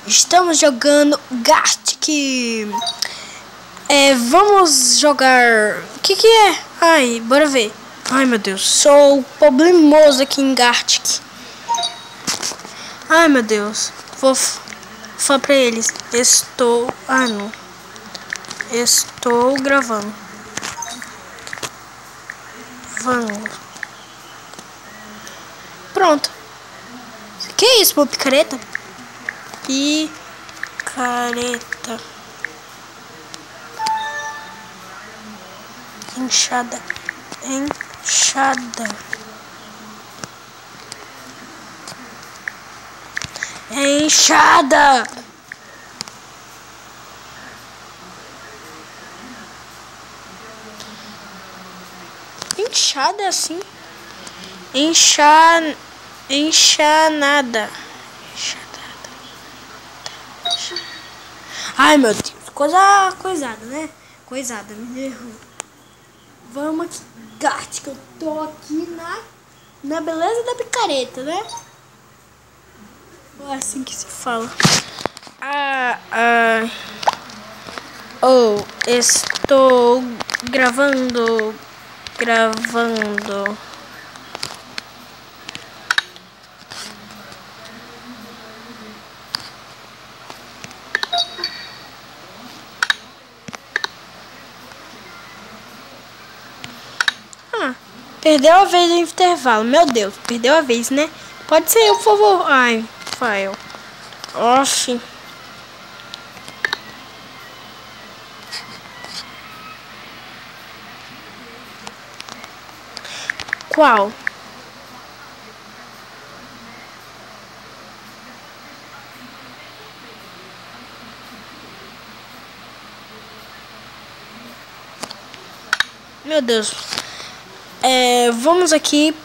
Estamos jogando Gartic. Vamos jogar. O que é? Ai, bora ver. Ai, meu Deus, sou problemoso aqui em Gartic. Ai, meu Deus, vou falar pra eles. Estou gravando. Vamos. Pronto. Que é isso, pô? Picareta? Picareta. Enxada. Enxada. Enxada assim. Enxanada. Ai, meu Deus. Coisada, né? Coisada, me errou. Vamos aqui, Gartic, que eu tô aqui na beleza da picareta, né? É assim que se fala. Estou gravando. Perdeu a vez do intervalo. Meu Deus, perdeu a vez, né? Pode ser eu, por favor. Ai, fail. Oxi. Qual? Meu Deus. Vamos aqui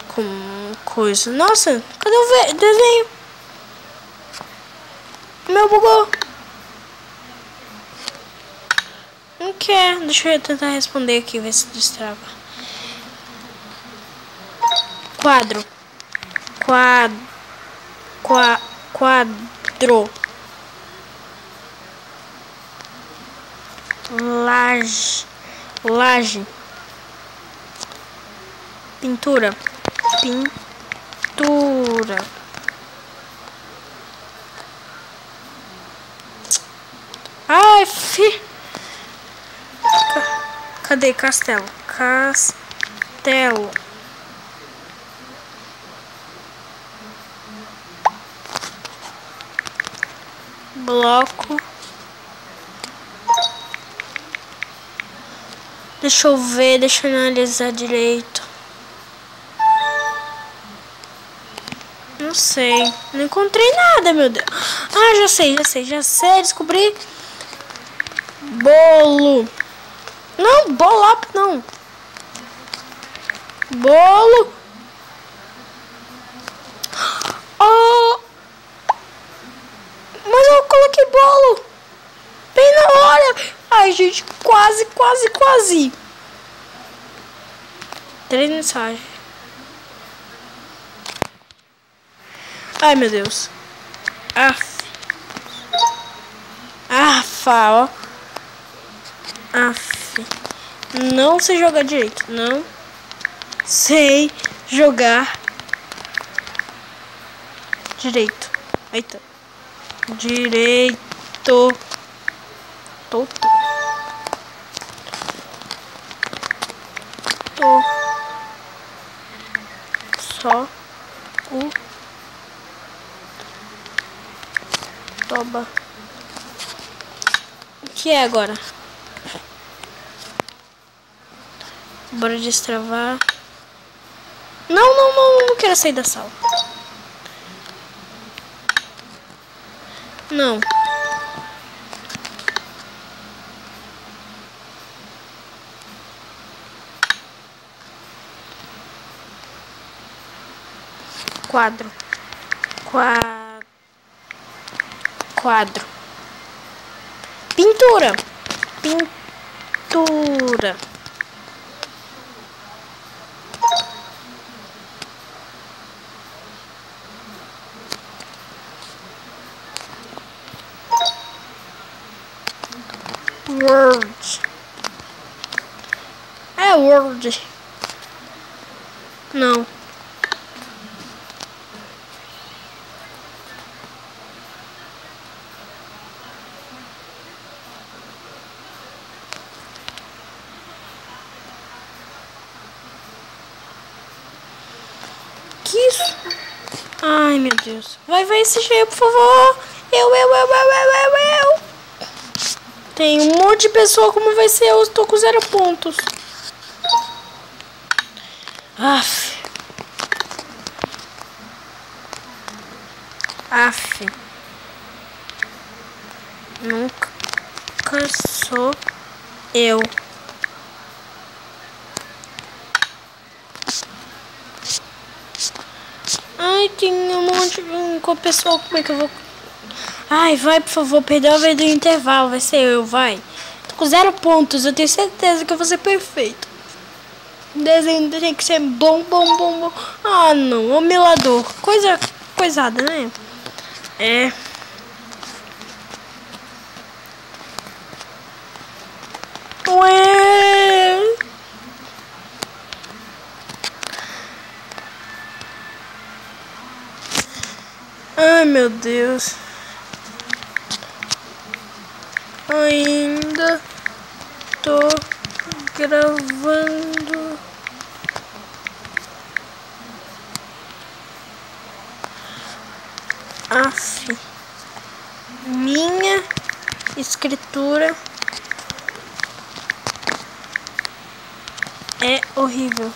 com coisa. Nossa, cadê o desenho? Meu bugou. Não quer. Deixa eu tentar responder aqui, ver se destrava. Quadro. Laje. Pintura. Ai, cadê? Castelo. Bloco. Deixa eu ver, deixa eu analisar direito. Não sei, não encontrei nada, meu Deus. Já sei, descobri. Bolo. Não, bolop não. Bolo. Oh! Mas eu coloquei bolo. Bem na hora. Ai, gente, quase. 3 mensagens. Ai, meu Deus. Ó. Não sei jogar direito. Não sei jogar direito. Eita. Direito. Tô. Só o toba. O que é agora? Bora destravar. Não quero sair da sala. Não. Quadro. Pintura. Word. É Word. Não. Que isso? Ai, meu Deus. Vai esse cheio, por favor. Eu. Tem um monte de pessoa, como vai ser? Eu estou com 0 pontos. Aff. Nunca sou eu. Ai, tem um monte de pessoa. Como é que eu vou... Ai, vai, por favor, perdeu a vez do intervalo. Vai ser eu, vai. Tô com 0 pontos. Eu tenho certeza que eu vou ser perfeito. O desenho tem que ser bom. Ah, não. Homilador. Coisada, né? É. Ué. Ai, meu Deus. Ainda tô gravando. Aff. Minha escritura é horrível.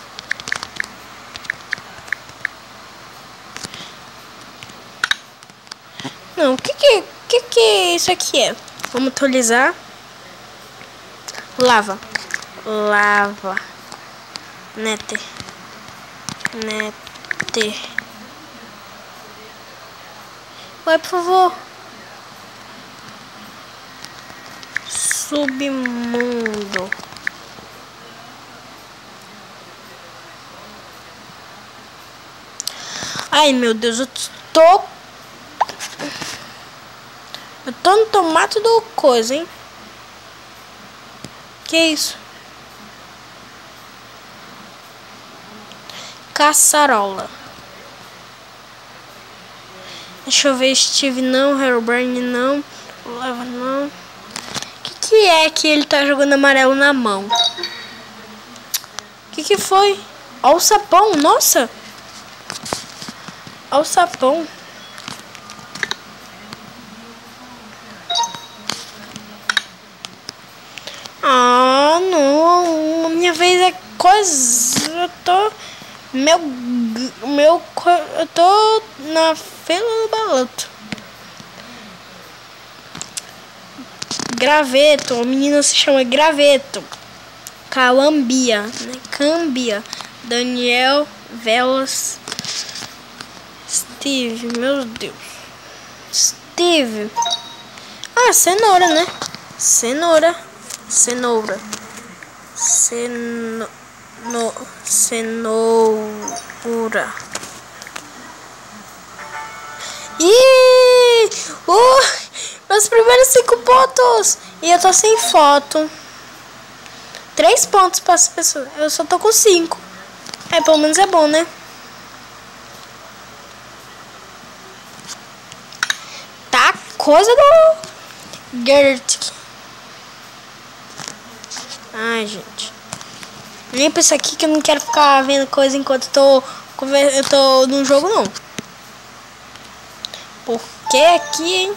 Não, o que isso aqui é? Vamos atualizar. Lava. Net. Vai, por favor. Submundo. Ai, meu Deus, eu tô no tomate do coisa, hein? Que isso? Caçarola. Deixa eu ver, Steve não, Herobrine não, Lava não. Que é que ele tá jogando amarelo na mão? Que foi? Ó o sapão, nossa! Ó o sapão. Ah, não. Minha vez é coisa. Eu tô... eu tô na fila do baloto. Graveto. A menina se chama Graveto. Calambia, né? Cambia. Daniel Velas. Steve, meu Deus. Steve. Ah, cenoura, né? Cenoura. Cenoura. Ih! Meus primeiros 5 pontos! E eu tô sem foto. 3 pontos para as pessoas. Eu só tô com 5. É, pelo menos é bom, né? Tá coisa do Gert. Ai, gente. Nem pra isso aqui que eu não quero ficar vendo coisa enquanto eu tô no jogo, não. Porque aqui, hein?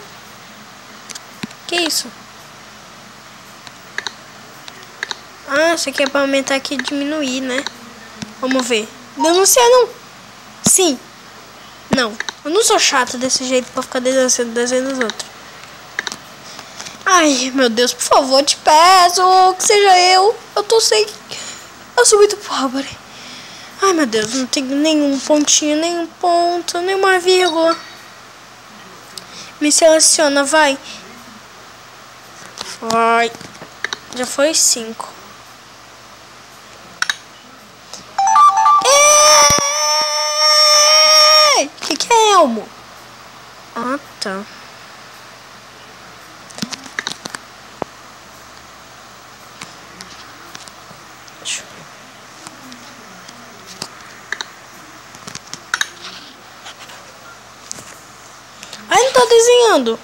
Que isso? Ah, isso aqui é pra aumentar aqui e diminuir, né? Vamos ver. Denunciar não. Sim. Não. Eu não sou chato desse jeito pra ficar denunciando os outros. Ai, meu Deus, por favor, te peço que seja eu. Eu sou muito pobre. Ai, meu Deus, não tem nenhum pontinho, nenhum ponto, nenhuma vírgula. Me seleciona, vai. Vai. Já foi 5. Ei! Que é Elmo? Ah, tá. tá desenhando?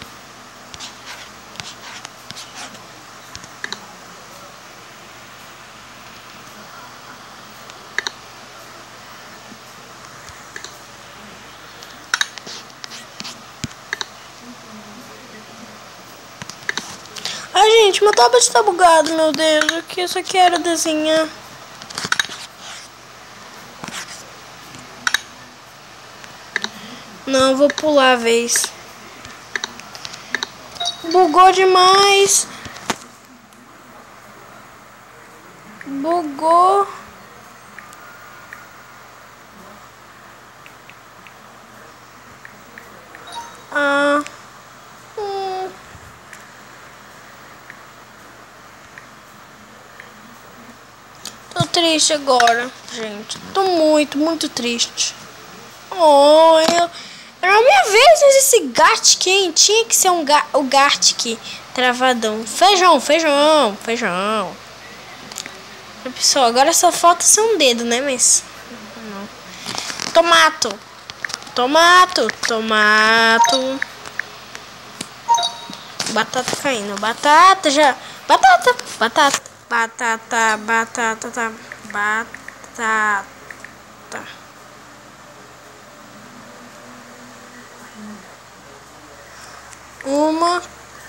Ai, gente, meu tablet tá bugado, meu Deus. Eu só quero desenhar. Não, vou pular a vez. Bugou demais. Bugou. Ah. Tô triste agora, gente. Tô muito triste. Oh, era a minha vez, mas esse Gartic tinha que ser o Gartic travadão. Feijão. Pessoal, agora só falta ser um dedo, né, mas... Não. Tomato. Batata caindo. Batata.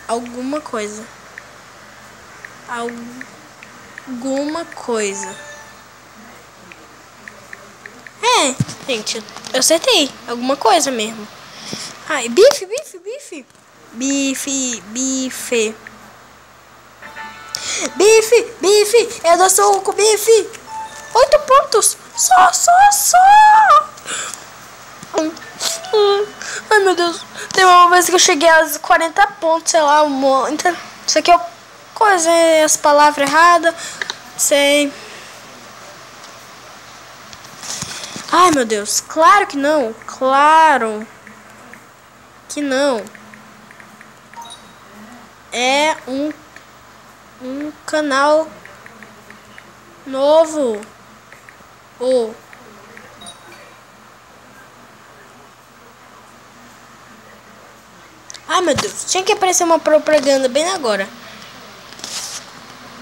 Alguma coisa. É, gente, eu acertei. Alguma coisa mesmo. Ai, bife. Bife, eu dou soco, bife. 8 pontos. Só. Ai, meu Deus. Tem uma vez que eu cheguei aos 40 pontos, sei lá, muita. Isso aqui eu coisei as palavras erradas. Sei. Ai, meu Deus. Claro que não. É um canal novo. Ai, meu Deus. Tinha que aparecer uma propaganda bem agora.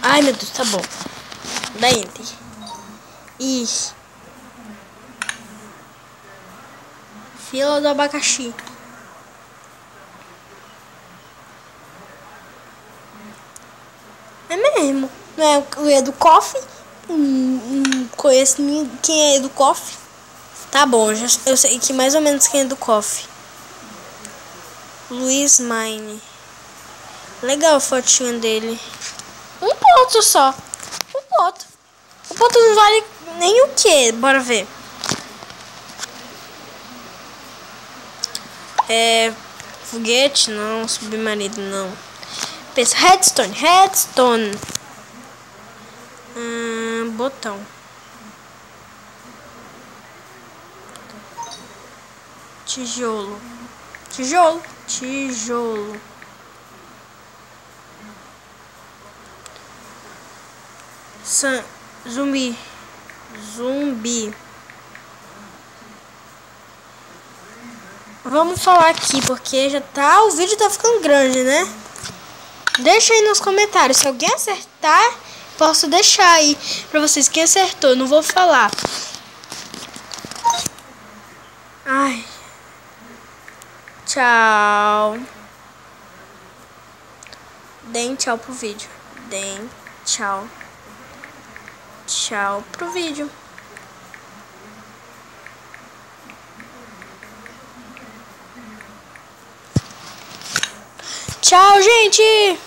Ai, meu Deus. Tá bom. Dá enter. Ih. Fila do abacaxi. É mesmo. Não é o Edu Coffee? Conheço quem é Edu Coffee. Tá bom, eu sei que mais ou menos quem é Edu Coffee. Luiz Mine. Legal a fotinha dele. 1 ponto só. 1 ponto. 1 ponto não vale nem o que. Bora ver. Foguete? Não. Submarino? Não. Pensa. Redstone. Botão. Tijolo. Zumbi. Vamos falar aqui, porque o vídeo tá ficando grande, né? Deixa aí nos comentários. Se alguém acertar, posso deixar aí pra vocês quem acertou. Não vou falar. Ai. Tchau. Deem tchau pro vídeo. Deem tchau. Tchau pro vídeo. Tchau, gente!